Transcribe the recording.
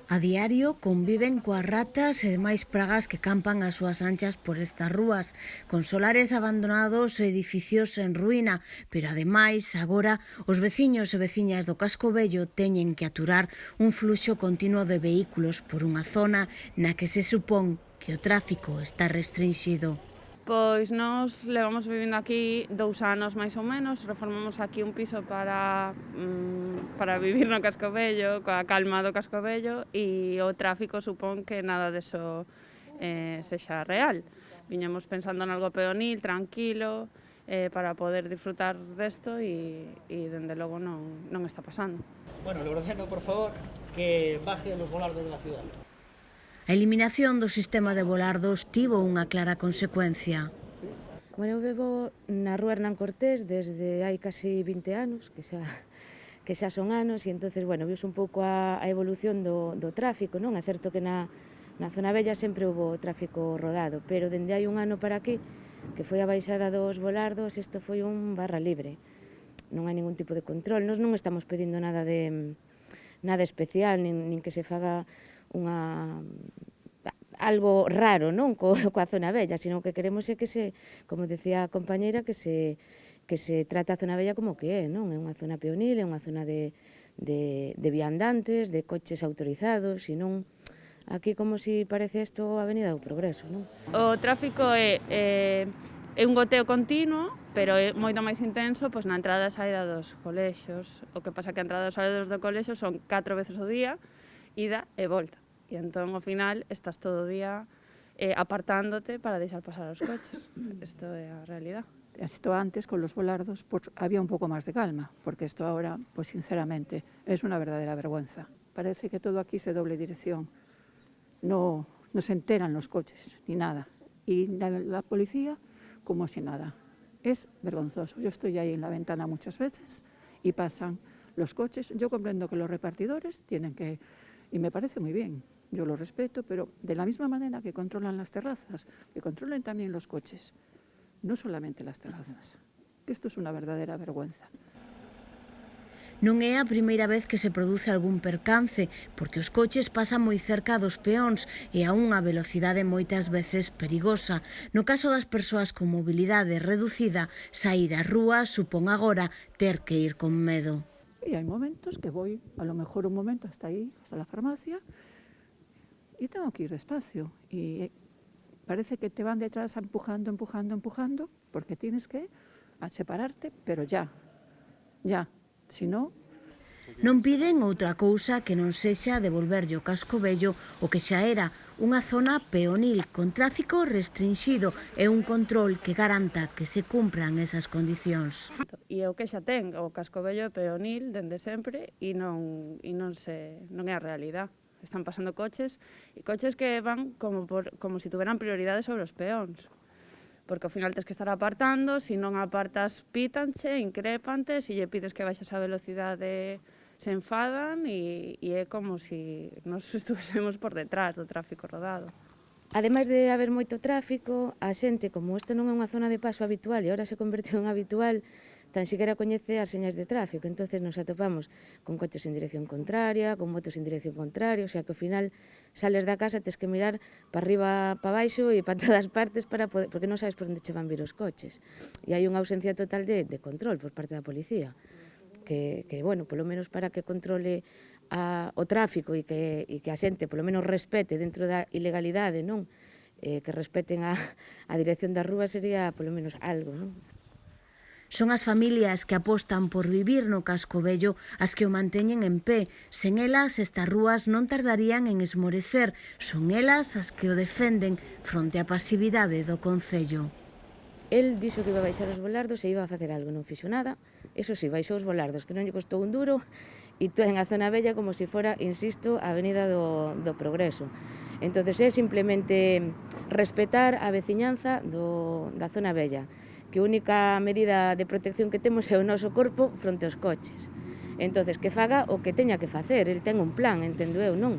A diario conviven coas ratas e demais pragas que campan as súas anchas por estas rúas, con solares abandonados e edificios en ruína, pero ademais agora os veciños e veciñas do Casco Vello teñen que aturar un fluxo continuo de vehículos por unha zona na que se supón que o tráfico está restringido. Pois nós levamos vivindo aquí 2 anos máis ou menos, reformamos aquí un piso para vivir no Casco Vello, coa calma do Casco Vello, e o tráfico supón que nada deso sexa real. Viñamos pensando en algo peonil, tranquilo, para poder disfrutar desto e dende logo non está pasando. Bueno, le ordeno, por favor, que baje los volardos de la ciudad. A eliminación do sistema de volardos tivo unha clara consecuencia. Bueno, eu vivo na rúa Hernán Cortés desde hai casi 20 anos, que xa son anos, e entonces, bueno, vius un pouco a evolución do tráfico, non? É certo que na zona bella sempre houve tráfico rodado, pero dende hai un ano para aquí, que foi a baixada dos volardos, isto foi un barra libre. Non hai ningún tipo de control. Nós non estamos pedindo nada especial, nin que se faga algo raro, non, coa zona bella, sino que queremos é que como decía a compañeira, que se trata a zona bella como que é, non? É unha zona peonil, é unha zona de viandantes, de coches autorizados, e non aquí como si parece isto a Avenida do Progreso, non? O tráfico é un goteo continuo, pero é moito máis intenso pois na entrada e saída dos colexios. O que pasa que a entrada e saída dos colexios son 4 veces ao día, ida e volta. E entón, ao final, estás todo o día apartándote para deixar pasar os coches. Isto é a realidad. Esto antes, con los volardos, pues había un poco más de calma, porque esto ahora, pues sinceramente, es una verdadera vergüenza. Parece que todo aquí es de doble dirección. No se enteran los coches, ni nada. Y la policía, como si nada. Es vergonzoso. Yo estoy ahí en la ventana muchas veces y pasan los coches. Yo comprendo que los repartidores tienen que... Y me parece muy bien, yo lo respeto, pero de la misma manera que controlan las terrazas, que controlen también los coches, no solamente las terrazas, que esto es una verdadera vergüenza. Non é a primeira vez que se produce algún percance, porque os coches pasan moi cerca dos peóns e a unha velocidade moitas veces perigosa. No caso das persoas con mobilidade reducida, saír á rúa supón agora ter que ir con medo. Y hay momentos que voy, a lo mejor un momento hasta ahí, hasta la farmacia, y tengo que ir despacio. Y parece que te van detrás empujando, porque tienes que separarte, pero ya. Si no... Non piden outra cousa que non sexa devolverlle o Casco Vello o que xa era unha zona peonil con tráfico restringido e un control que garanta que se cumpran esas condicións. E o que xa ten, o Casco Vello é peonil dende sempre e non é a realidad. Están pasando coches que van como si tuveran prioridade sobre os peóns. Porque ao final tens que estar apartando, se non apartas pítanche, incrépante, se lle pides que baixes a velocidade se enfadan e é como se nos estuvésemos por detrás do tráfico rodado. Ademais de haber moito tráfico, a xente, como esta non é unha zona de paso habitual e agora se convertiu en habitual, tan siquiera coñece as señas de tráfico, entonces nos atopamos con coches en dirección contraria, con motos en dirección contraria, o sea que ao final sales da casa, tes que mirar para arriba, para baixo e para todas partes porque non sabes por onde che van vir os coches. E hai unha ausencia total de control por parte da policía, que bueno, polo menos para que controle o tráfico e que a xente polo menos respete dentro da ilegalidade, non? Que respeten a dirección das rúas sería polo menos algo, non? Son as familias que apostan por vivir no Casco Vello as que o manteñen en pé. Sen elas, estas rúas non tardarían en esmorecer. Son elas as que o defenden fronte á pasividade do Concello. El dixo que iba a baixar os volardos e iba a facer algo, non fixo nada. Eso sí, baixou os volardos, que non lle costou un duro, e ten a zona bella como se fora, insisto, a Avenida do Progreso. Entón, é simplemente respetar a veciñanza da zona bella, que a única medida de protección que temos é o noso corpo fronte aos coches. Entón, que faga o que teña que facer, el ten un plan, entendo eu, non?